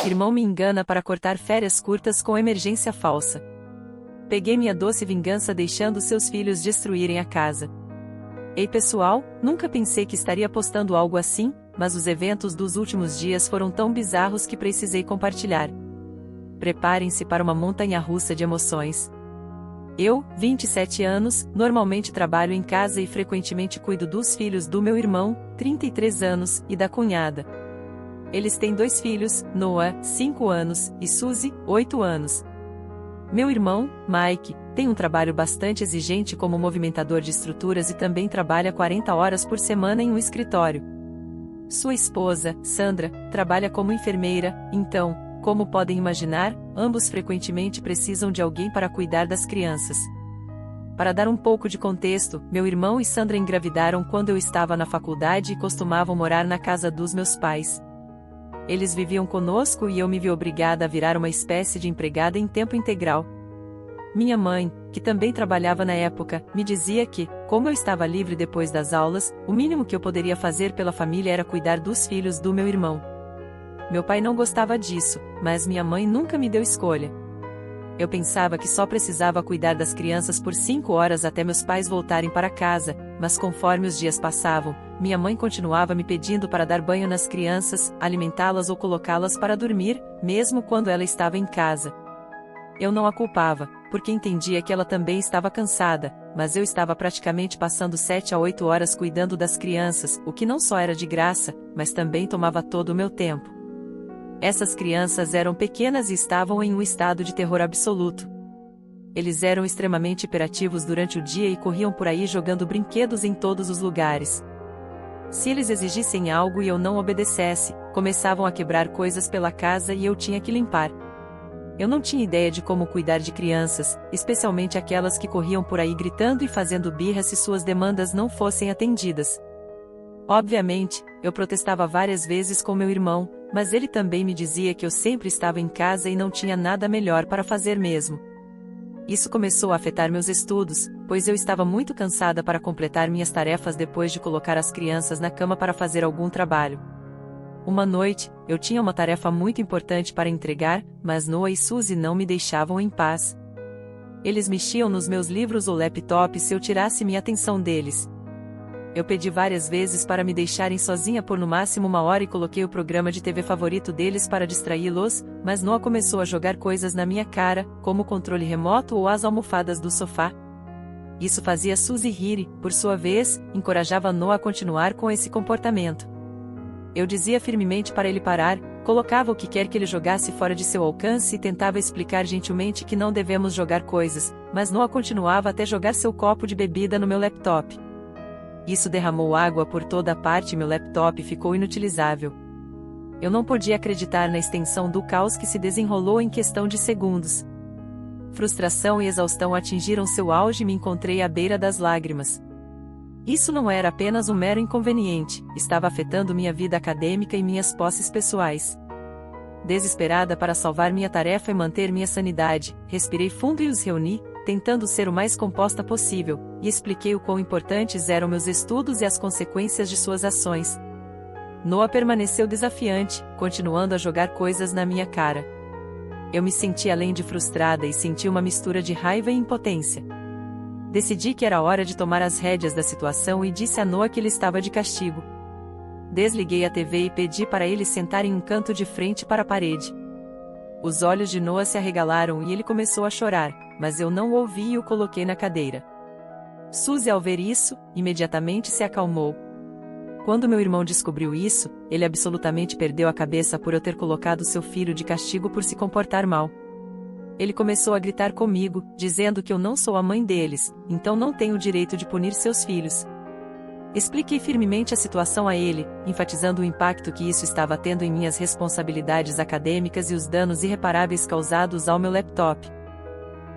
Irmão me engana para cortar férias curtas com emergência falsa. Peguei minha doce vingança deixando seus filhos destruírem a casa. Ei pessoal, nunca pensei que estaria postando algo assim, mas os eventos dos últimos dias foram tão bizarros que precisei compartilhar. Preparem-se para uma montanha-russa de emoções. Eu, 27 anos, normalmente trabalho em casa e frequentemente cuido dos filhos do meu irmão, 33 anos, e da cunhada. Eles têm 2 filhos, Noah, 5 anos, e Suzy, 8 anos. Meu irmão, Mike, tem um trabalho bastante exigente como movimentador de estruturas e também trabalha 40 horas por semana em um escritório. Sua esposa, Sandra, trabalha como enfermeira, então, como podem imaginar, ambos frequentemente precisam de alguém para cuidar das crianças. Para dar um pouco de contexto, meu irmão e Sandra engravidaram quando eu estava na faculdade e costumavam morar na casa dos meus pais. Eles viviam conosco e eu me vi obrigada a virar uma espécie de empregada em tempo integral. Minha mãe, que também trabalhava na época, me dizia que, como eu estava livre depois das aulas, o mínimo que eu poderia fazer pela família era cuidar dos filhos do meu irmão. Meu pai não gostava disso, mas minha mãe nunca me deu escolha. Eu pensava que só precisava cuidar das crianças por 5 horas até meus pais voltarem para casa, mas conforme os dias passavam, minha mãe continuava me pedindo para dar banho nas crianças, alimentá-las ou colocá-las para dormir, mesmo quando ela estava em casa. Eu não a culpava, porque entendia que ela também estava cansada, mas eu estava praticamente passando 7 a 8 horas cuidando das crianças, o que não só era de graça, mas também tomava todo o meu tempo. Essas crianças eram pequenas e estavam em um estado de terror absoluto. Eles eram extremamente hiperativos durante o dia e corriam por aí jogando brinquedos em todos os lugares. Se eles exigissem algo e eu não obedecesse, começavam a quebrar coisas pela casa e eu tinha que limpar. Eu não tinha ideia de como cuidar de crianças, especialmente aquelas que corriam por aí gritando e fazendo birra se suas demandas não fossem atendidas. Obviamente, eu protestava várias vezes com meu irmão, mas ele também me dizia que eu sempre estava em casa e não tinha nada melhor para fazer mesmo. Isso começou a afetar meus estudos, pois eu estava muito cansada para completar minhas tarefas depois de colocar as crianças na cama para fazer algum trabalho. Uma noite, eu tinha uma tarefa muito importante para entregar, mas Noah e Suzy não me deixavam em paz. Eles mexiam nos meus livros ou laptop se eu tirasse minha atenção deles. Eu pedi várias vezes para me deixarem sozinha por no máximo 1 hora e coloquei o programa de TV favorito deles para distraí-los, mas Noah começou a jogar coisas na minha cara, como o controle remoto ou as almofadas do sofá. Isso fazia Suzy rir e, por sua vez, encorajava Noah a continuar com esse comportamento. Eu dizia firmemente para ele parar, colocava o que quer que ele jogasse fora de seu alcance e tentava explicar gentilmente que não devemos jogar coisas, mas Noah continuava até jogar seu copo de bebida no meu laptop. Isso derramou água por toda a parte e meu laptop ficou inutilizável. Eu não podia acreditar na extensão do caos que se desenrolou em questão de segundos. Frustração e exaustão atingiram seu auge e me encontrei à beira das lágrimas. Isso não era apenas um mero inconveniente, estava afetando minha vida acadêmica e minhas posses pessoais. Desesperada para salvar minha tarefa e manter minha sanidade, respirei fundo e os reuni, tentando ser o mais composta possível, e expliquei o quão importantes eram meus estudos e as consequências de suas ações. Noah permaneceu desafiante, continuando a jogar coisas na minha cara. Eu me senti além de frustrada e senti uma mistura de raiva e impotência. Decidi que era hora de tomar as rédeas da situação e disse a Noah que ele estava de castigo. Desliguei a TV e pedi para ele sentar em um canto de frente para a parede. Os olhos de Noah se arregalaram e ele começou a chorar, mas eu não o ouvi e o coloquei na cadeira. Suzy, ao ver isso, imediatamente se acalmou. Quando meu irmão descobriu isso, ele absolutamente perdeu a cabeça por eu ter colocado seu filho de castigo por se comportar mal. Ele começou a gritar comigo, dizendo que eu não sou a mãe deles, então não tenho o direito de punir seus filhos. Expliquei firmemente a situação a ele, enfatizando o impacto que isso estava tendo em minhas responsabilidades acadêmicas e os danos irreparáveis causados ao meu laptop.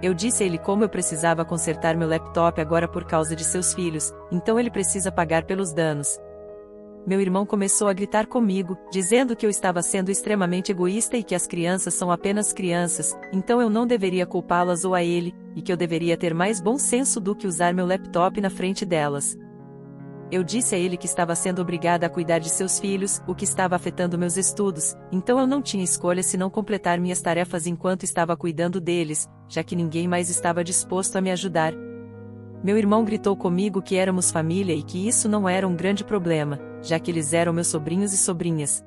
Eu disse a ele como eu precisava consertar meu laptop agora por causa de seus filhos, então ele precisa pagar pelos danos. Meu irmão começou a gritar comigo, dizendo que eu estava sendo extremamente egoísta e que as crianças são apenas crianças, então eu não deveria culpá-las ou a ele, e que eu deveria ter mais bom senso do que usar meu laptop na frente delas. Eu disse a ele que estava sendo obrigada a cuidar de seus filhos, o que estava afetando meus estudos, então eu não tinha escolha senão completar minhas tarefas enquanto estava cuidando deles, já que ninguém mais estava disposto a me ajudar. Meu irmão gritou comigo que éramos família e que isso não era um grande problema, já que eles eram meus sobrinhos e sobrinhas.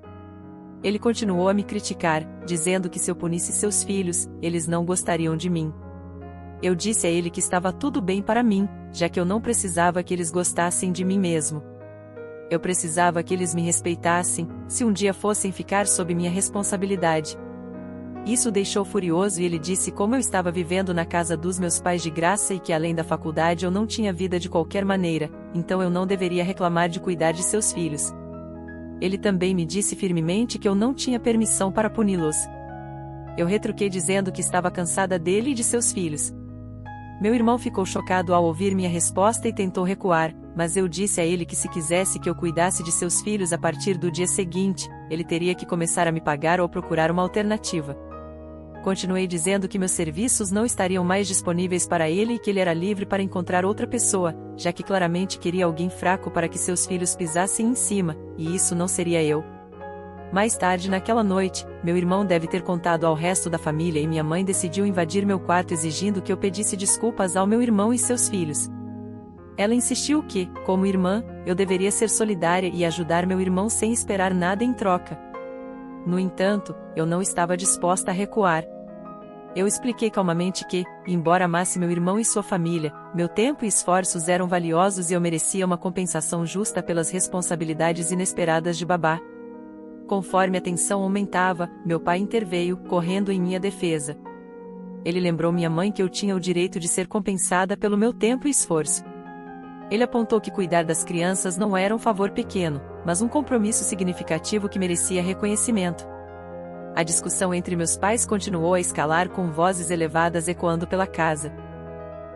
Ele continuou a me criticar, dizendo que se eu punisse seus filhos, eles não gostariam de mim. Eu disse a ele que estava tudo bem para mim, já que eu não precisava que eles gostassem de mim mesmo. Eu precisava que eles me respeitassem, se um dia fossem ficar sob minha responsabilidade. Isso o deixou furioso e ele disse como eu estava vivendo na casa dos meus pais de graça e que além da faculdade eu não tinha vida de qualquer maneira, então eu não deveria reclamar de cuidar de seus filhos. Ele também me disse firmemente que eu não tinha permissão para puni-los. Eu retruquei dizendo que estava cansada dele e de seus filhos. Meu irmão ficou chocado ao ouvir minha resposta e tentou recuar, mas eu disse a ele que se quisesse que eu cuidasse de seus filhos a partir do dia seguinte, ele teria que começar a me pagar ou procurar uma alternativa. Continuei dizendo que meus serviços não estariam mais disponíveis para ele e que ele era livre para encontrar outra pessoa, já que claramente queria alguém fraco para que seus filhos pisassem em cima, e isso não seria eu. Mais tarde naquela noite, meu irmão deve ter contado ao resto da família e minha mãe decidiu invadir meu quarto exigindo que eu pedisse desculpas ao meu irmão e seus filhos. Ela insistiu que, como irmã, eu deveria ser solidária e ajudar meu irmão sem esperar nada em troca. No entanto, eu não estava disposta a recuar. Eu expliquei calmamente que, embora amasse meu irmão e sua família, meu tempo e esforços eram valiosos e eu merecia uma compensação justa pelas responsabilidades inesperadas de babá. Conforme a tensão aumentava, meu pai interveio, correndo em minha defesa. Ele lembrou minha mãe que eu tinha o direito de ser compensada pelo meu tempo e esforço. Ele apontou que cuidar das crianças não era um favor pequeno, mas um compromisso significativo que merecia reconhecimento. A discussão entre meus pais continuou a escalar com vozes elevadas ecoando pela casa.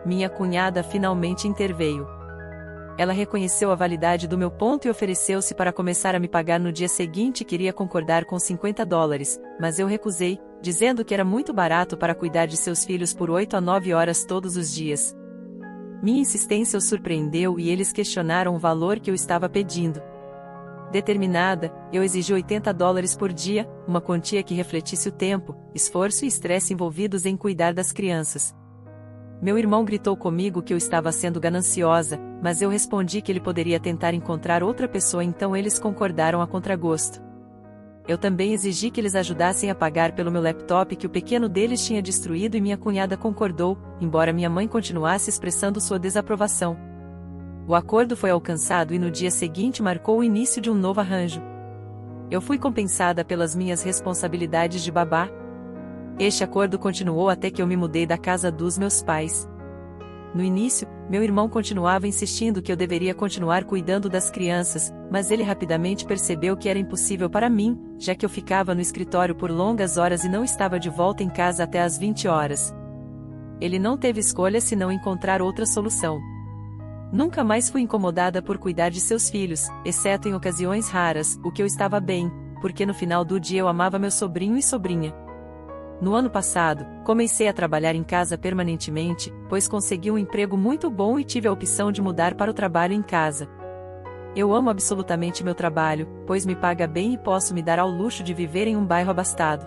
Minha cunhada finalmente interveio. Ela reconheceu a validade do meu ponto e ofereceu-se para começar a me pagar no dia seguinte e queria concordar com $50, mas eu recusei, dizendo que era muito barato para cuidar de seus filhos por 8 a 9 horas todos os dias. Minha insistência os surpreendeu e eles questionaram o valor que eu estava pedindo. Determinada, eu exigi $80 por dia, uma quantia que refletisse o tempo, esforço e estresse envolvidos em cuidar das crianças. Meu irmão gritou comigo que eu estava sendo gananciosa, mas eu respondi que ele poderia tentar encontrar outra pessoa, então eles concordaram a contragosto. Eu também exigi que eles ajudassem a pagar pelo meu laptop que o pequeno deles tinha destruído e minha cunhada concordou, embora minha mãe continuasse expressando sua desaprovação. O acordo foi alcançado e no dia seguinte marcou o início de um novo arranjo. Eu fui compensada pelas minhas responsabilidades de babá. Este acordo continuou até que eu me mudei da casa dos meus pais. No início, meu irmão continuava insistindo que eu deveria continuar cuidando das crianças, mas ele rapidamente percebeu que era impossível para mim, já que eu ficava no escritório por longas horas e não estava de volta em casa até às 20 horas. Ele não teve escolha senão encontrar outra solução. Nunca mais fui incomodada por cuidar de seus filhos, exceto em ocasiões raras, o que eu estava bem, porque no final do dia eu amava meu sobrinho e sobrinha. No ano passado, comecei a trabalhar em casa permanentemente, pois consegui um emprego muito bom e tive a opção de mudar para o trabalho em casa. Eu amo absolutamente meu trabalho, pois me paga bem e posso me dar ao luxo de viver em um bairro abastado.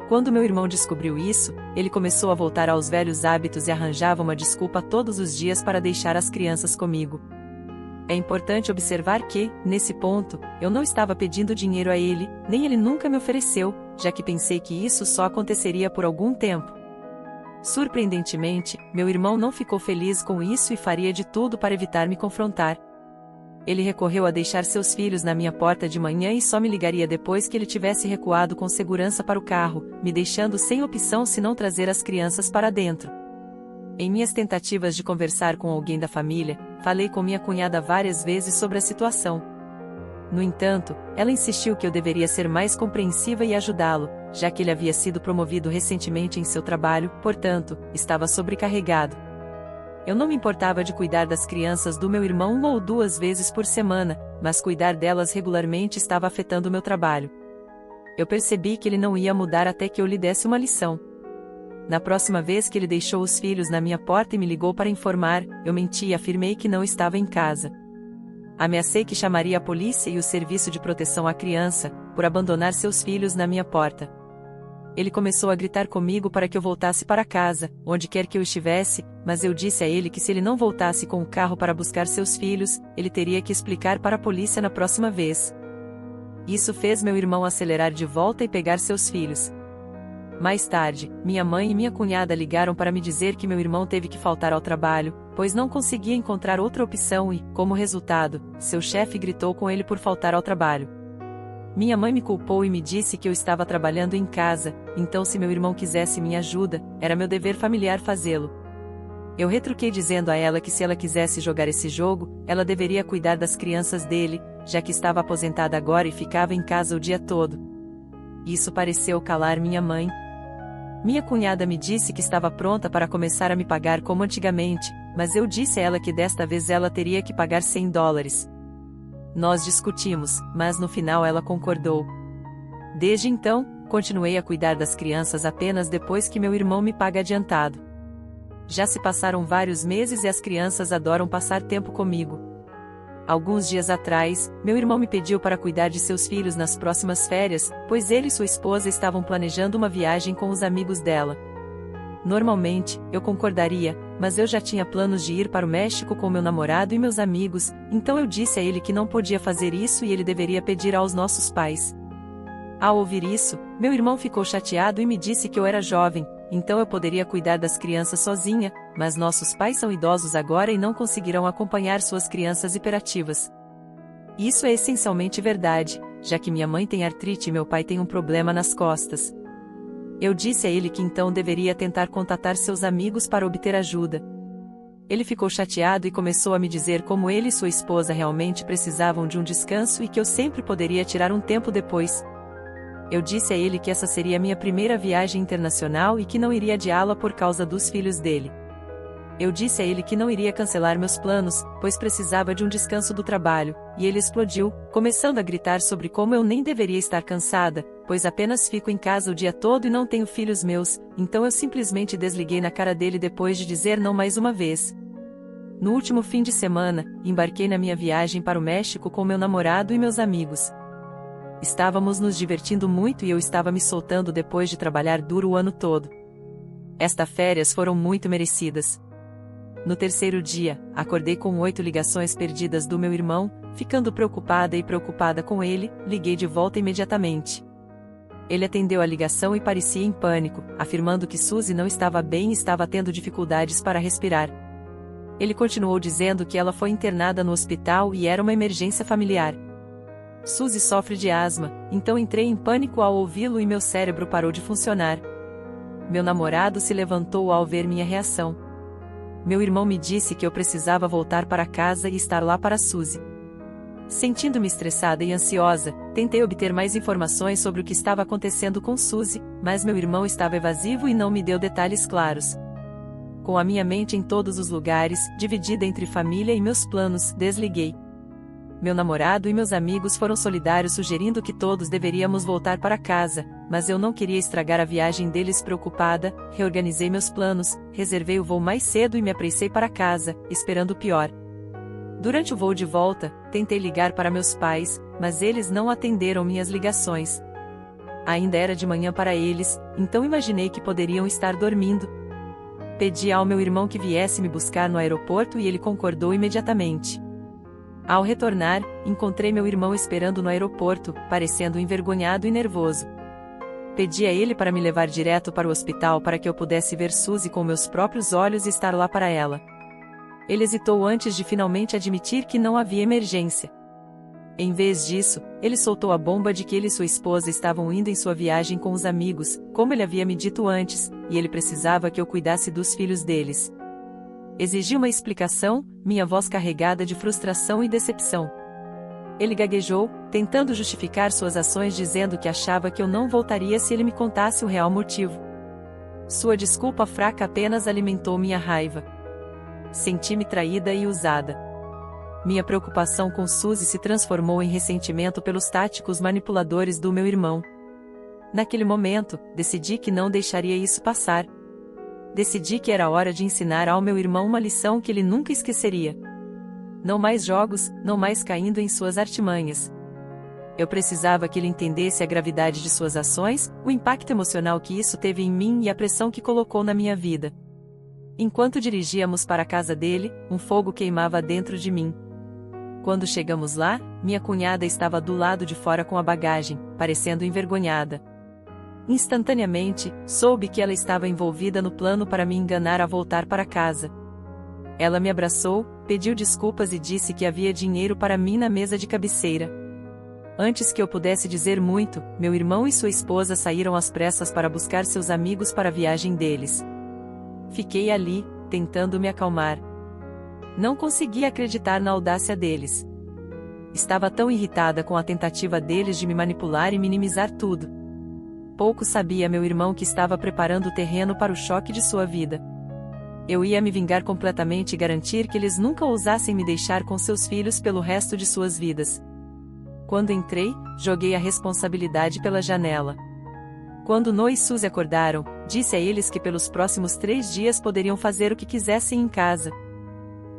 Quando meu irmão descobriu isso, ele começou a voltar aos velhos hábitos e arranjava uma desculpa todos os dias para deixar as crianças comigo. É importante observar que, nesse ponto, eu não estava pedindo dinheiro a ele, nem ele nunca me ofereceu, já que pensei que isso só aconteceria por algum tempo. Surpreendentemente, meu irmão não ficou feliz com isso e faria de tudo para evitar me confrontar. Ele recorreu a deixar seus filhos na minha porta de manhã e só me ligaria depois que ele tivesse recuado com segurança para o carro, me deixando sem opção senão trazer as crianças para dentro. Em minhas tentativas de conversar com alguém da família, falei com minha cunhada várias vezes sobre a situação. No entanto, ela insistiu que eu deveria ser mais compreensiva e ajudá-lo, já que ele havia sido promovido recentemente em seu trabalho, portanto, estava sobrecarregado. Eu não me importava de cuidar das crianças do meu irmão 1 ou 2 vezes por semana, mas cuidar delas regularmente estava afetando meu trabalho. Eu percebi que ele não ia mudar até que eu lhe desse uma lição. Na próxima vez que ele deixou os filhos na minha porta e me ligou para informar, eu menti e afirmei que não estava em casa. Ameacei que chamaria a polícia e o serviço de proteção à criança, por abandonar seus filhos na minha porta. Ele começou a gritar comigo para que eu voltasse para casa, onde quer que eu estivesse, mas eu disse a ele que se ele não voltasse com o carro para buscar seus filhos, ele teria que explicar para a polícia na próxima vez. Isso fez meu irmão acelerar de volta e pegar seus filhos. Mais tarde, minha mãe e minha cunhada ligaram para me dizer que meu irmão teve que faltar ao trabalho, pois não conseguia encontrar outra opção e, como resultado, seu chefe gritou com ele por faltar ao trabalho. Minha mãe me culpou e me disse que eu estava trabalhando em casa, então se meu irmão quisesse minha ajuda, era meu dever familiar fazê-lo. Eu retruquei dizendo a ela que se ela quisesse jogar esse jogo, ela deveria cuidar das crianças dele, já que estava aposentada agora e ficava em casa o dia todo. Isso pareceu calar minha mãe. Minha cunhada me disse que estava pronta para começar a me pagar como antigamente, mas eu disse a ela que desta vez ela teria que pagar $100. Nós discutimos, mas no final ela concordou. Desde então, continuei a cuidar das crianças apenas depois que meu irmão me paga adiantado. Já se passaram vários meses e as crianças adoram passar tempo comigo. Alguns dias atrás, meu irmão me pediu para cuidar de seus filhos nas próximas férias, pois ele e sua esposa estavam planejando uma viagem com os amigos dela. Normalmente, eu concordaria, mas eu já tinha planos de ir para o México com meu namorado e meus amigos, então eu disse a ele que não podia fazer isso e ele deveria pedir aos nossos pais. Ao ouvir isso, meu irmão ficou chateado e me disse que eu era jovem, então eu poderia cuidar das crianças sozinha, mas nossos pais são idosos agora e não conseguirão acompanhar suas crianças hiperativas. Isso é essencialmente verdade, já que minha mãe tem artrite e meu pai tem um problema nas costas. Eu disse a ele que então deveria tentar contatar seus amigos para obter ajuda. Ele ficou chateado e começou a me dizer como ele e sua esposa realmente precisavam de um descanso e que eu sempre poderia tirar um tempo depois. Eu disse a ele que essa seria minha primeira viagem internacional e que não iria adiá-la por causa dos filhos dele. Eu disse a ele que não iria cancelar meus planos, pois precisava de um descanso do trabalho, e ele explodiu, começando a gritar sobre como eu nem deveria estar cansada, pois apenas fico em casa o dia todo e não tenho filhos meus, então eu simplesmente desliguei na cara dele depois de dizer não mais uma vez. No último fim de semana, embarquei na minha viagem para o México com meu namorado e meus amigos. Estávamos nos divertindo muito e eu estava me soltando depois de trabalhar duro o ano todo. Estas férias foram muito merecidas. No terceiro dia, acordei com 8 ligações perdidas do meu irmão, ficando preocupada com ele, liguei de volta imediatamente. Ele atendeu a ligação e parecia em pânico, afirmando que Suzy não estava bem e estava tendo dificuldades para respirar. Ele continuou dizendo que ela foi internada no hospital e era uma emergência familiar. Suzy sofre de asma, então entrei em pânico ao ouvi-lo e meu cérebro parou de funcionar. Meu namorado se levantou ao ver minha reação. Meu irmão me disse que eu precisava voltar para casa e estar lá para Suzy. Sentindo-me estressada e ansiosa, tentei obter mais informações sobre o que estava acontecendo com Suzy, mas meu irmão estava evasivo e não me deu detalhes claros. Com a minha mente em todos os lugares, dividida entre família e meus planos, desliguei. Meu namorado e meus amigos foram solidários sugerindo que todos deveríamos voltar para casa, mas eu não queria estragar a viagem deles. Preocupada, reorganizei meus planos, reservei o voo mais cedo e me apressei para casa, esperando o pior. Durante o voo de volta, tentei ligar para meus pais, mas eles não atenderam minhas ligações. Ainda era de manhã para eles, então imaginei que poderiam estar dormindo. Pedi ao meu irmão que viesse me buscar no aeroporto e ele concordou imediatamente. Ao retornar, encontrei meu irmão esperando no aeroporto, parecendo envergonhado e nervoso. Pedi a ele para me levar direto para o hospital para que eu pudesse ver Suzy com meus próprios olhos e estar lá para ela. Ele hesitou antes de finalmente admitir que não havia emergência. Em vez disso, ele soltou a bomba de que ele e sua esposa estavam indo em sua viagem com os amigos, como ele havia me dito antes, e ele precisava que eu cuidasse dos filhos deles. Exigi uma explicação, minha voz carregada de frustração e decepção. Ele gaguejou, tentando justificar suas ações dizendo que achava que eu não voltaria se ele me contasse o real motivo. Sua desculpa fraca apenas alimentou minha raiva. Senti-me traída e usada. Minha preocupação com Suzy se transformou em ressentimento pelos táticos manipuladores do meu irmão. Naquele momento, decidi que não deixaria isso passar. Decidi que era hora de ensinar ao meu irmão uma lição que ele nunca esqueceria. não mais jogos, não mais caindo em suas artimanhas. Eu precisava que ele entendesse a gravidade de suas ações, o impacto emocional que isso teve em mim e a pressão que colocou na minha vida. Enquanto dirigíamos para a casa dele, um fogo queimava dentro de mim. Quando chegamos lá, minha cunhada estava do lado de fora com a bagagem, parecendo envergonhada. Instantaneamente, soube que ela estava envolvida no plano para me enganar a voltar para casa. Ela me abraçou, pediu desculpas e disse que havia dinheiro para mim na mesa de cabeceira. Antes que eu pudesse dizer muito, meu irmão e sua esposa saíram às pressas para buscar seus amigos para a viagem deles. Fiquei ali, tentando me acalmar. Não conseguia acreditar na audácia deles. Estava tão irritada com a tentativa deles de me manipular e minimizar tudo. Pouco sabia meu irmão que estava preparando o terreno para o choque de sua vida. Eu ia me vingar completamente e garantir que eles nunca ousassem me deixar com seus filhos pelo resto de suas vidas. Quando entrei, joguei a responsabilidade pela janela. Quando Noah e Suzy acordaram, disse a eles que pelos próximos 3 dias poderiam fazer o que quisessem em casa.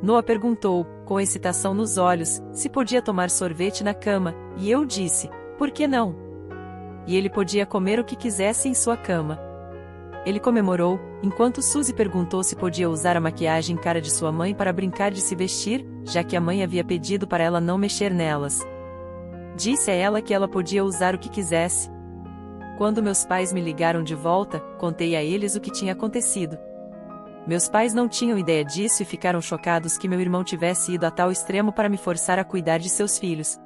Noah perguntou, com excitação nos olhos, se podia tomar sorvete na cama, e eu disse, por que não? E ele podia comer o que quisesse em sua cama. Ele comemorou, enquanto Suzy perguntou se podia usar a maquiagem cara de sua mãe para brincar de se vestir, já que a mãe havia pedido para ela não mexer nelas. Disse a ela que ela podia usar o que quisesse. Quando meus pais me ligaram de volta, contei a eles o que tinha acontecido. Meus pais não tinham ideia disso e ficaram chocados que meu irmão tivesse ido a tal extremo para me forçar a cuidar de seus filhos.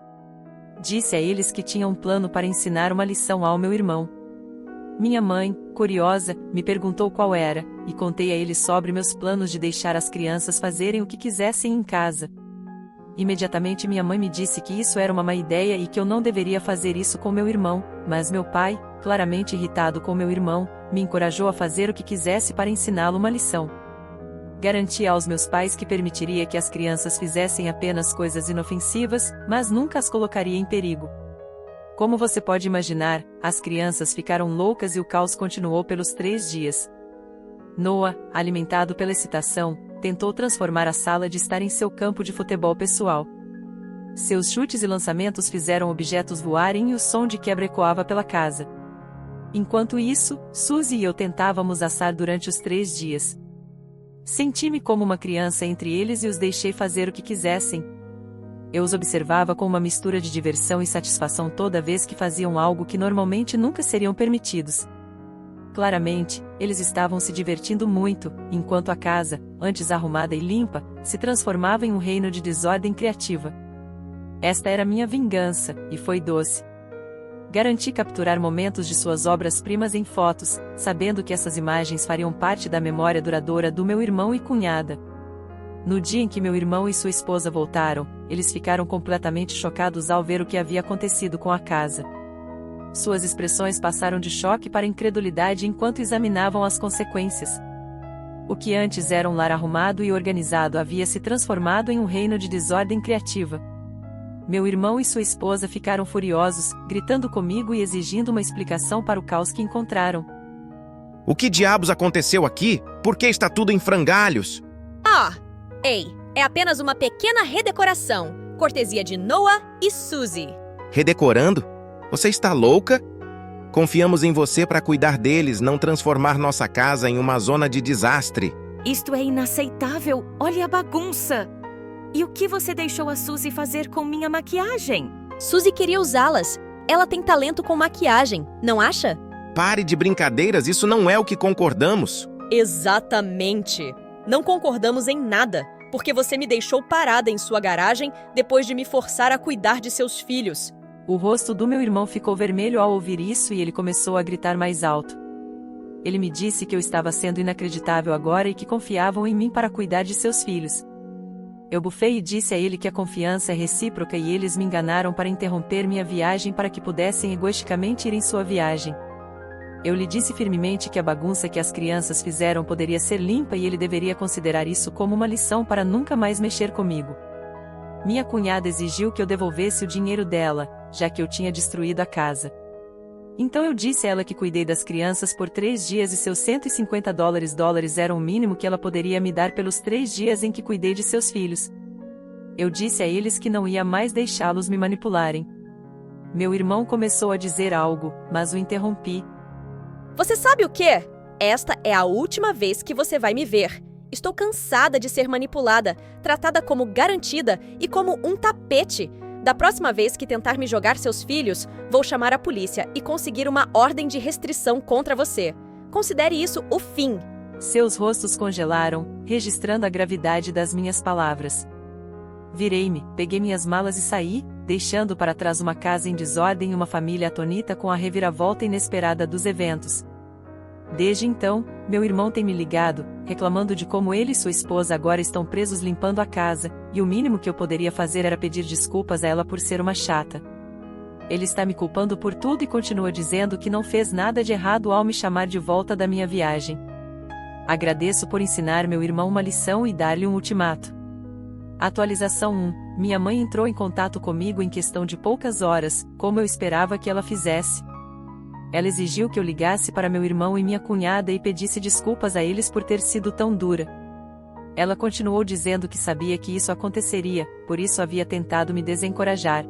Disse a eles que tinha um plano para ensinar uma lição ao meu irmão. Minha mãe, curiosa, me perguntou qual era, e contei a eles sobre meus planos de deixar as crianças fazerem o que quisessem em casa. Imediatamente minha mãe me disse que isso era uma má ideia e que eu não deveria fazer isso com meu irmão, mas meu pai, claramente irritado com meu irmão, me encorajou a fazer o que quisesse para ensiná-lo uma lição. Garanti aos meus pais que permitiria que as crianças fizessem apenas coisas inofensivas, mas nunca as colocaria em perigo. Como você pode imaginar, as crianças ficaram loucas e o caos continuou pelos 3 dias. Noah, alimentado pela excitação, tentou transformar a sala de estar em seu campo de futebol pessoal. Seus chutes e lançamentos fizeram objetos voarem e o som de quebra ecoava pela casa. Enquanto isso, Suzy e eu tentávamos assar durante os 3 dias. Senti-me como uma criança entre eles e os deixei fazer o que quisessem. Eu os observava com uma mistura de diversão e satisfação toda vez que faziam algo que normalmente nunca seriam permitidos. Claramente, eles estavam se divertindo muito, enquanto a casa, antes arrumada e limpa, se transformava em um reino de desordem criativa. Esta era minha vingança, e foi doce. Garanti capturar momentos de suas obras-primas em fotos, sabendo que essas imagens fariam parte da memória duradoura do meu irmão e cunhada. No dia em que meu irmão e sua esposa voltaram, eles ficaram completamente chocados ao ver o que havia acontecido com a casa. Suas expressões passaram de choque para incredulidade enquanto examinavam as consequências. O que antes era um lar arrumado e organizado havia se transformado em um reino de desordem criativa. Meu irmão e sua esposa ficaram furiosos, gritando comigo e exigindo uma explicação para o caos que encontraram. O que diabos aconteceu aqui? Por que está tudo em frangalhos? Ei, é apenas uma pequena redecoração, cortesia de Noah e Suzy. Redecorando? Você está louca? Confiamos em você para cuidar deles, não transformar nossa casa em uma zona de desastre. Isto é inaceitável! Olha a bagunça! E o que você deixou a Suzy fazer com minha maquiagem? Suzy queria usá-las. Ela tem talento com maquiagem, não acha? Pare de brincadeiras, isso não é o que concordamos. Exatamente. Não concordamos em nada, porque você me deixou parada em sua garagem depois de me forçar a cuidar de seus filhos. O rosto do meu irmão ficou vermelho ao ouvir isso e ele começou a gritar mais alto. Ele me disse que eu estava sendo inacreditável agora e que confiavam em mim para cuidar de seus filhos. Eu bufei e disse a ele que a confiança é recíproca e eles me enganaram para interromper minha viagem para que pudessem egoisticamente ir em sua viagem. Eu lhe disse firmemente que a bagunça que as crianças fizeram poderia ser limpa e ele deveria considerar isso como uma lição para nunca mais mexer comigo. Minha cunhada exigiu que eu devolvesse o dinheiro dela, já que eu tinha destruído a casa. Então eu disse a ela que cuidei das crianças por 3 dias e seus $150 eram o mínimo que ela poderia me dar pelos 3 dias em que cuidei de seus filhos. Eu disse a eles que não ia mais deixá-los me manipularem. Meu irmão começou a dizer algo, mas o interrompi. Você sabe o quê? Esta é a última vez que você vai me ver. Estou cansada de ser manipulada, tratada como garantida e como um tapete. Da próxima vez que tentar me jogar seus filhos, vou chamar a polícia e conseguir uma ordem de restrição contra você. Considere isso o fim. Seus rostos congelaram, registrando a gravidade das minhas palavras. Virei-me, peguei minhas malas e saí, deixando para trás uma casa em desordem e uma família atonita com a reviravolta inesperada dos eventos. Desde então, meu irmão tem me ligado, reclamando de como ele e sua esposa agora estão presos limpando a casa, e o mínimo que eu poderia fazer era pedir desculpas a ela por ser uma chata. Ele está me culpando por tudo e continua dizendo que não fez nada de errado ao me chamar de volta da minha viagem. Agradeço por ensinar meu irmão uma lição e dar-lhe um ultimato. Atualização 1. Minha mãe entrou em contato comigo em questão de poucas horas, como eu esperava que ela fizesse. Ela exigiu que eu ligasse para meu irmão e minha cunhada e pedisse desculpas a eles por ter sido tão dura. Ela continuou dizendo que sabia que isso aconteceria, por isso havia tentado me desencorajar.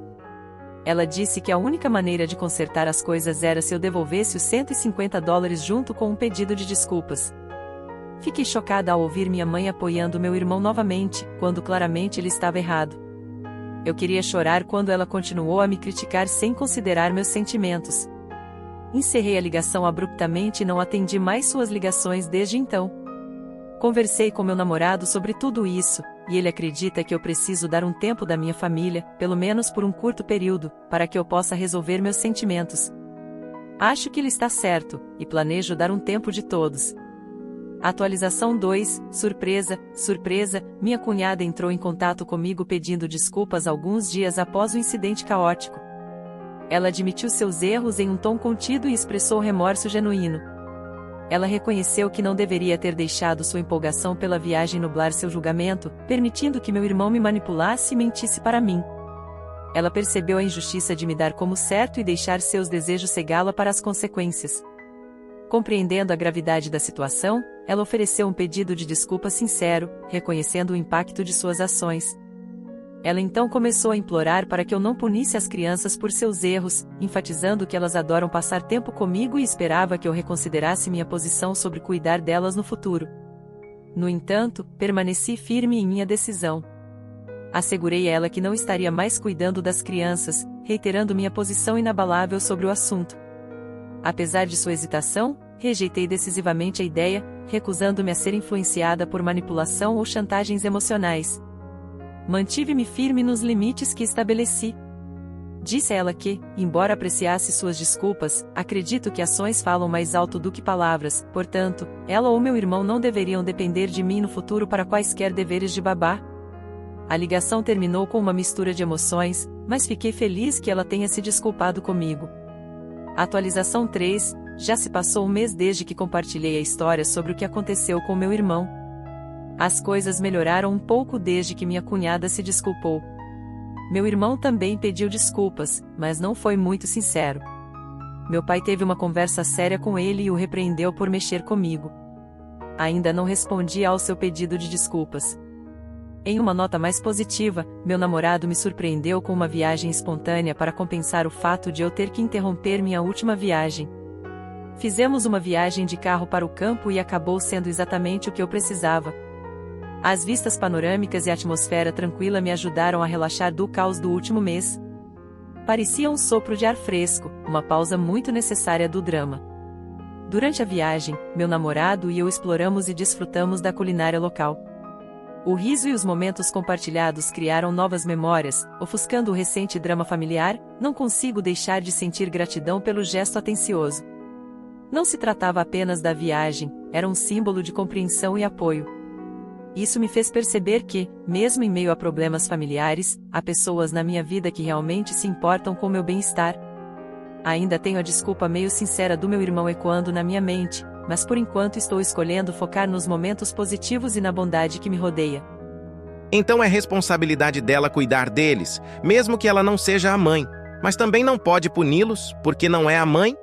Ela disse que a única maneira de consertar as coisas era se eu devolvesse os $150 junto com um pedido de desculpas. Fiquei chocada ao ouvir minha mãe apoiando meu irmão novamente, quando claramente ele estava errado. Eu queria chorar quando ela continuou a me criticar sem considerar meus sentimentos. Encerrei a ligação abruptamente e não atendi mais suas ligações desde então. Conversei com meu namorado sobre tudo isso, e ele acredita que eu preciso dar um tempo da minha família, pelo menos por um curto período, para que eu possa resolver meus sentimentos. Acho que ele está certo, e planejo dar um tempo de todos. Atualização 2, surpresa, minha cunhada entrou em contato comigo pedindo desculpas alguns dias após o incidente caótico. Ela admitiu seus erros em um tom contido e expressou remorso genuíno. Ela reconheceu que não deveria ter deixado sua empolgação pela viagem nublar seu julgamento, permitindo que meu irmão me manipulasse e mentisse para mim. Ela percebeu a injustiça de me dar como certo e deixar seus desejos cegá-la para as consequências. Compreendendo a gravidade da situação, ela ofereceu um pedido de desculpa sincero, reconhecendo o impacto de suas ações. Ela então começou a implorar para que eu não punisse as crianças por seus erros, enfatizando que elas adoram passar tempo comigo e esperava que eu reconsiderasse minha posição sobre cuidar delas no futuro. No entanto, permaneci firme em minha decisão. Assegurei a ela que não estaria mais cuidando das crianças, reiterando minha posição inabalável sobre o assunto. Apesar de sua hesitação, rejeitei decisivamente a ideia, recusando-me a ser influenciada por manipulação ou chantagens emocionais. Mantive-me firme nos limites que estabeleci. Disse a ela que, embora apreciasse suas desculpas, acredito que ações falam mais alto do que palavras, portanto, ela ou meu irmão não deveriam depender de mim no futuro para quaisquer deveres de babá. A ligação terminou com uma mistura de emoções, mas fiquei feliz que ela tenha se desculpado comigo. Atualização 3, já se passou um mês desde que compartilhei a história sobre o que aconteceu com meu irmão. As coisas melhoraram um pouco desde que minha cunhada se desculpou. Meu irmão também pediu desculpas, mas não foi muito sincero. Meu pai teve uma conversa séria com ele e o repreendeu por mexer comigo. Ainda não respondi ao seu pedido de desculpas. Em uma nota mais positiva, meu namorado me surpreendeu com uma viagem espontânea para compensar o fato de eu ter que interromper minha última viagem. Fizemos uma viagem de carro para o campo e acabou sendo exatamente o que eu precisava. As vistas panorâmicas e a atmosfera tranquila me ajudaram a relaxar do caos do último mês. Parecia um sopro de ar fresco, uma pausa muito necessária do drama. Durante a viagem, meu namorado e eu exploramos e desfrutamos da culinária local. O riso e os momentos compartilhados criaram novas memórias, ofuscando o recente drama familiar. Não consigo deixar de sentir gratidão pelo gesto atencioso. Não se tratava apenas da viagem, era um símbolo de compreensão e apoio. Isso me fez perceber que, mesmo em meio a problemas familiares, há pessoas na minha vida que realmente se importam com meu bem-estar. Ainda tenho a desculpa meio sincera do meu irmão ecoando na minha mente, mas por enquanto estou escolhendo focar nos momentos positivos e na bondade que me rodeia. Então é responsabilidade dela cuidar deles, mesmo que ela não seja a mãe. Mas também não pode puni-los, porque não é a mãe?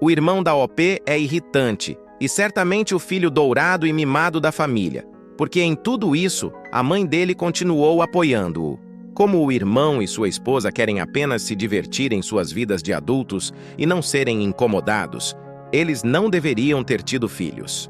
O irmão da OP é irritante, e certamente o filho dourado e mimado da família. Porque em tudo isso, a mãe dele continuou apoiando-o. Como o irmão e sua esposa querem apenas se divertir em suas vidas de adultos e não serem incomodados, eles não deveriam ter tido filhos.